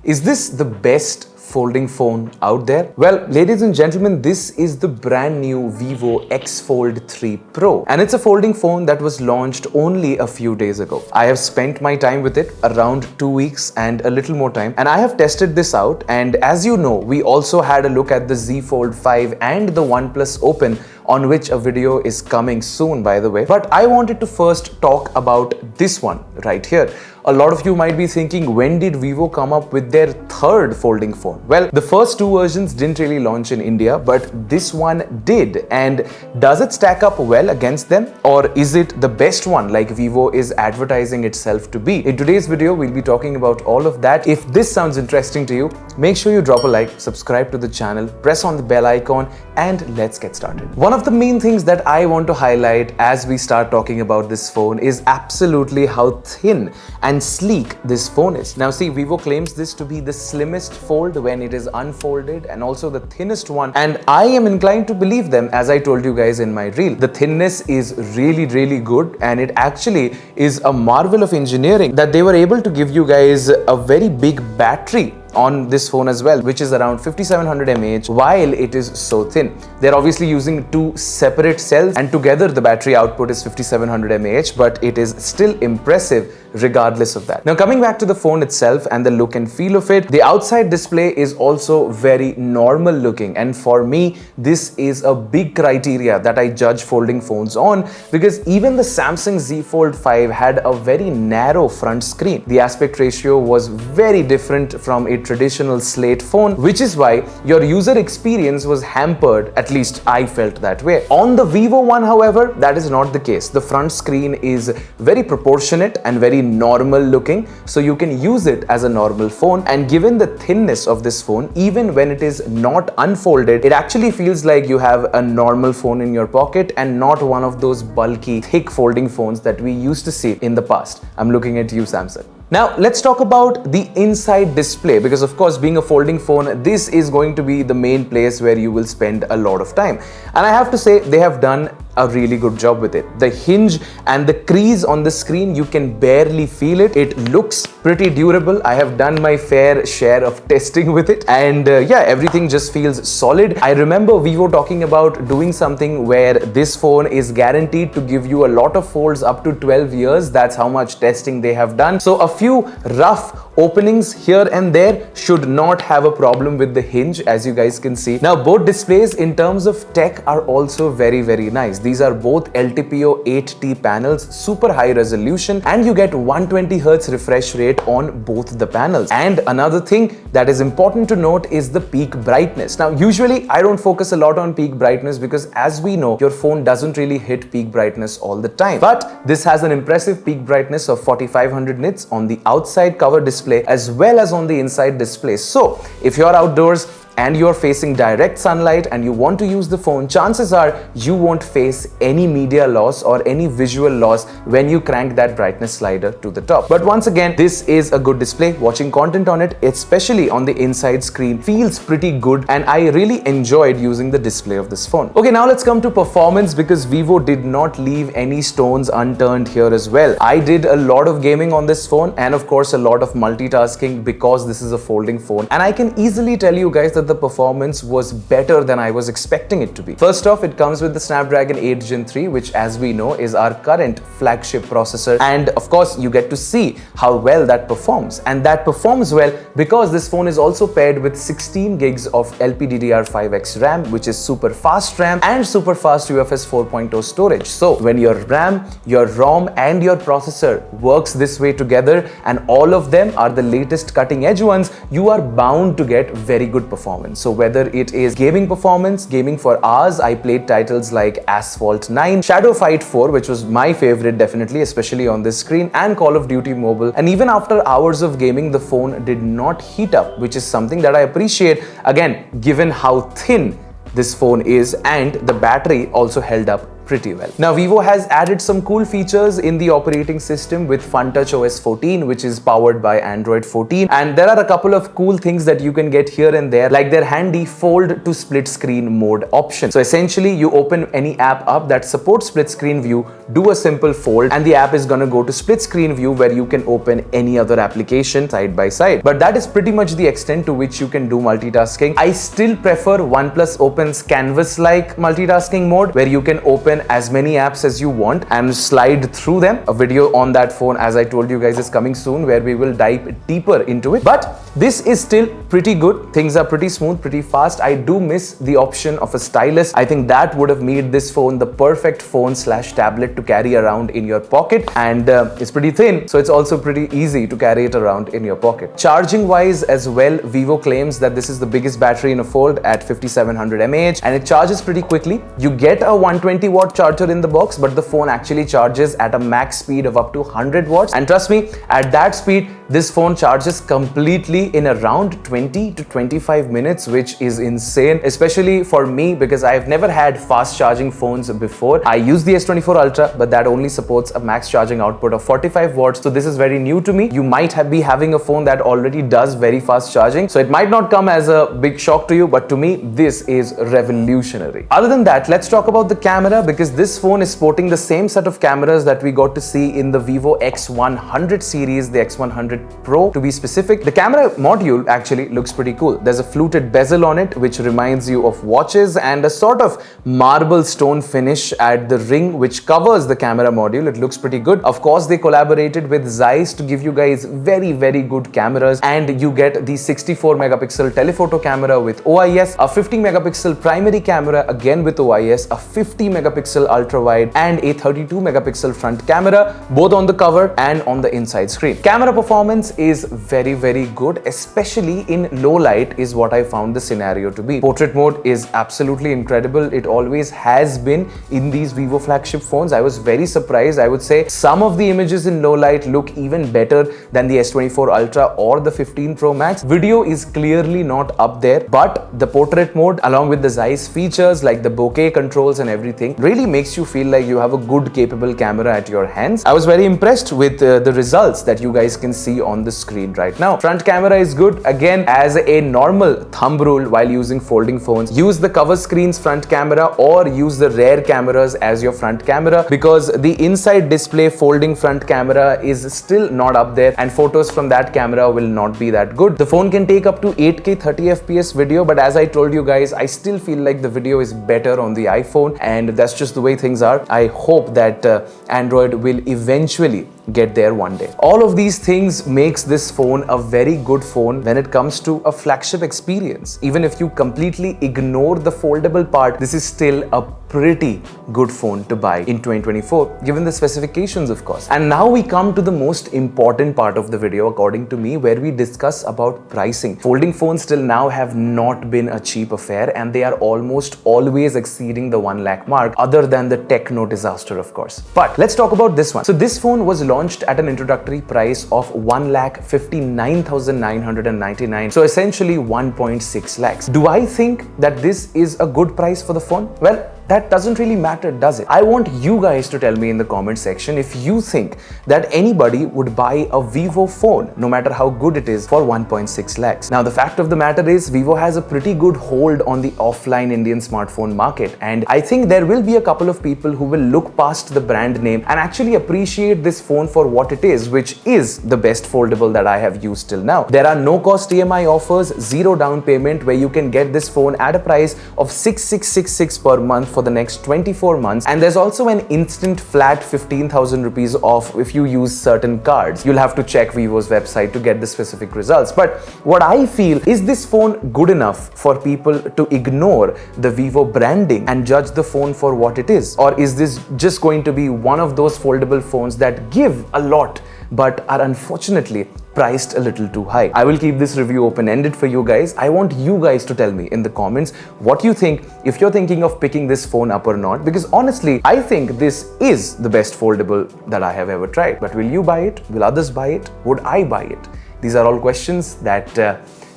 Is this the best folding phone out there? Well, ladies and gentlemen, this is the brand new Vivo X Fold 3 Pro, and it's a folding phone that was launched only a few days ago. I have spent my time with it, around 2 weeks and a little more time, and I have tested this out. And as you know, we also had a look at the Z Fold 5 and the OnePlus Open, on which a video is coming soon, by the way. But I wanted to first talk about this one right here. A lot of you might be thinking, when did Vivo come up with their third folding phone? Well, the first two versions didn't really launch in India, but this one did. And does it stack up well against them? Or is it the best one like Vivo is advertising itself to be? In today's video, we'll be talking about all of that. If this sounds interesting to you, make sure you drop a like, subscribe to the channel, press on the bell icon, and let's get started. One of the main things that I want to highlight as we start talking about this phone is absolutely how thin and sleek this phone is. Now see, Vivo claims this to be the slimmest fold when it is unfolded, and also the thinnest one, and I am inclined to believe them. As I told you guys in my reel, the thinness is really good, and it actually is a marvel of engineering that they were able to give you guys a very big battery on this phone as well, which is around 5700 mAh while it is so thin. They're obviously using two separate cells, and together the battery output is 5700 mAh, but it is still impressive regardless of that. Now coming back to the phone itself and the look and feel of it, the outside display is also very normal looking, and for me this is a big criteria that I judge folding phones on, because even the Samsung Z Fold 5 had a very narrow front screen. The aspect ratio was very different from a traditional slate phone, which is why your user experience was hampered. At least I felt that way. On the Vivo one, however, that is not the case. The front screen is very proportionate and very normal looking, so you can use it as a normal phone. And given the thinness of this phone, even when it is not unfolded, it actually feels like you have a normal phone in your pocket and not one of those bulky, thick folding phones that we used to see in the past. I'm looking at you, Samsung. Now let's talk about the inside display, because of course, being a folding phone, this is going to be the main place where you will spend a lot of time. And I have to say, they have done a really good job with it. The hinge and the crease on the screen, you can barely feel it. It looks pretty durable. I have done my fair share of testing with it, and yeah, everything just feels solid. I remember Vivo talking about doing something where this phone is guaranteed to give you a lot of folds up to 12 years. That's how much testing they have done. So a few rough openings here and there should not have a problem with the hinge, as you guys can see. Now both displays in terms of tech are also very nice. These are both LTPO 8T panels, super high resolution, and you get 120Hz refresh rate on both the panels. And another thing that is important to note is the peak brightness. Now usually I don't focus a lot on peak brightness, because as we know, your phone doesn't really hit peak brightness all the time. But this has an impressive peak brightness of 4500 nits on the outside cover display as well as on the inside display. So if you're outdoors and you're facing direct sunlight and you want to use the phone, chances are you won't face any media loss or any visual loss when you crank that brightness slider to the top. But once again, this is a good display. Watching content on it, especially on the inside screen, feels pretty good, and I really enjoyed using the display of this phone. Okay, now let's come to performance, because Vivo did not leave any stones unturned here as well. I did a lot of gaming on this phone, and of course a lot of multitasking, because this is a folding phone, and I can easily tell you guys that the performance was better than I was expecting it to be. First off, it comes with the Snapdragon 8 Gen 3, which as we know is our current flagship processor, and of course you get to see how well that performs. And that performs well because this phone is also paired with 16 gigs of LPDDR5X RAM, which is super fast RAM, and super fast UFS 4.0 storage. So when your RAM, your ROM and your processor works this way together, and all of them are the latest cutting edge ones, you are bound to get very good performance. So whether it is gaming performance, gaming for hours, I played titles like Asphalt 9, Shadow Fight 4, which was my favorite definitely, especially on this screen, and Call of Duty Mobile. And even after hours of gaming, the phone did not heat up, which is something that I appreciate, again, given how thin this phone is, and the battery also held up pretty well. Now, Vivo has added some cool features in the operating system with FunTouch OS 14, which is powered by Android 14. And there are a couple of cool things that you can get here and there, like their handy fold to split screen mode option. So essentially, you open any app up that supports split screen view, do a simple fold, and the app is gonna go to split screen view where you can open any other application side by side. But that is pretty much the extent to which you can do multitasking. I still prefer OnePlus Open's canvas-like multitasking mode, where you can open as many apps as you want and slide through them. A video on that phone, as I told you guys, is coming soon, where we will dive deeper into it. But this is still pretty good. Things are pretty smooth, pretty fast. I do miss the option of a stylus. I think that would have made this phone the perfect phone/tablet to carry around in your pocket, and it's pretty thin, so it's also pretty easy to carry it around in your pocket. Charging wise as well, Vivo claims that this is the biggest battery in a fold at 5700 mAh, and it charges pretty quickly. You get a 120 watt charger in the box, but the phone actually charges at a max speed of up to 100 watts. And trust me, at that speed, this phone charges completely in around 20 to 25 minutes, which is insane, especially for me because I've never had fast charging phones before. I use the S24 Ultra, but that only supports a max charging output of 45 watts. So this is very new to me. You might be having a phone that already does very fast charging, so it might not come as a big shock to you, but to me, this is revolutionary. Other than that, let's talk about the camera, because this phone is sporting the same set of cameras that we got to see in the Vivo X100 series, the X100 Pro to be specific. The camera module actually looks pretty cool. There's a fluted bezel on it, which reminds you of watches, and a sort of marble stone finish at the ring, which covers the camera module. It looks pretty good. Of course, they collaborated with Zeiss to give you guys very, very good cameras, and you get the 64 megapixel telephoto camera with OIS, a 50 megapixel primary camera again with OIS, a 50 megapixel ultra wide, and a 32 megapixel front camera, both on the cover and on the inside screen. Camera performance is very, very good, especially in low light is what I found the scenario to be. Portrait mode is absolutely incredible. It always has been in these Vivo flagship phones. I was very surprised. I would say some of the images in low light look even better than the S24 Ultra or the 15 Pro Max. Video is clearly not up there, but the portrait mode along with the Zeiss features like the bokeh controls and everything really makes you feel like you have a good capable camera at your hands. I was very impressed with the results that you guys can see on the screen right now. Front camera is good. Again, as a normal thumb rule while using folding phones, use the cover screen's front camera or use the rear cameras as your front camera, because the inside display folding front camera is still not up there, and photos from that camera will not be that good. The phone can take up to 8K 30 FPS video, but as I told you guys, I still feel like the video is better on the iPhone, and that's just the way things are. I hope that Android will eventually get there one day. All of these things makes this phone a very good phone when it comes to a flagship experience. Even if you completely ignore the foldable part, this is still a pretty good phone to buy in 2024, given the specifications, of course. And now we come to the most important part of the video, according to me, where we discuss about pricing. Folding phones till now have not been a cheap affair, and they are almost always exceeding the 1 lakh mark, other than the Techno disaster, of course. But let's talk about this one. So this phone was launched at an introductory price of 1,59,999. So essentially 1.6 lakhs. Do I think that this is a good price for the phone? Well, that doesn't really matter, does it? I want you guys to tell me in the comment section if you think that anybody would buy a Vivo phone, no matter how good it is, for 1.6 lakhs. Now, the fact of the matter is, Vivo has a pretty good hold on the offline Indian smartphone market, and I think there will be a couple of people who will look past the brand name and actually appreciate this phone for what it is, which is the best foldable that I have used till now. There are no-cost EMI offers, zero down payment, where you can get this phone at a price of 6,666 per month for the next 24 months, and there's also an instant flat 15,000 rupees off if you use certain cards. You'll have to check Vivo's website to get the specific results. But what I feel is, this phone good enough for people to ignore the Vivo branding and judge the phone for what it is? Or is this just going to be one of those foldable phones that give a lot but are unfortunately priced a little too high? I will keep this review open-ended for you guys. I want you guys to tell me in the comments what you think, if you're thinking of picking this phone up or not, because honestly, I think this is the best foldable that I have ever tried. But will you buy it? Will others buy it? Would I buy it? These are all questions that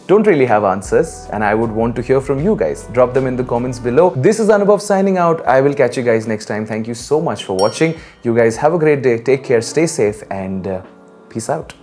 don't really have answers, and I would want to hear from you guys. Drop them in the comments below. This is Anubhav signing out. I will catch you guys next time. Thank you so much for watching. You guys have a great day. Take care, stay safe, and peace out.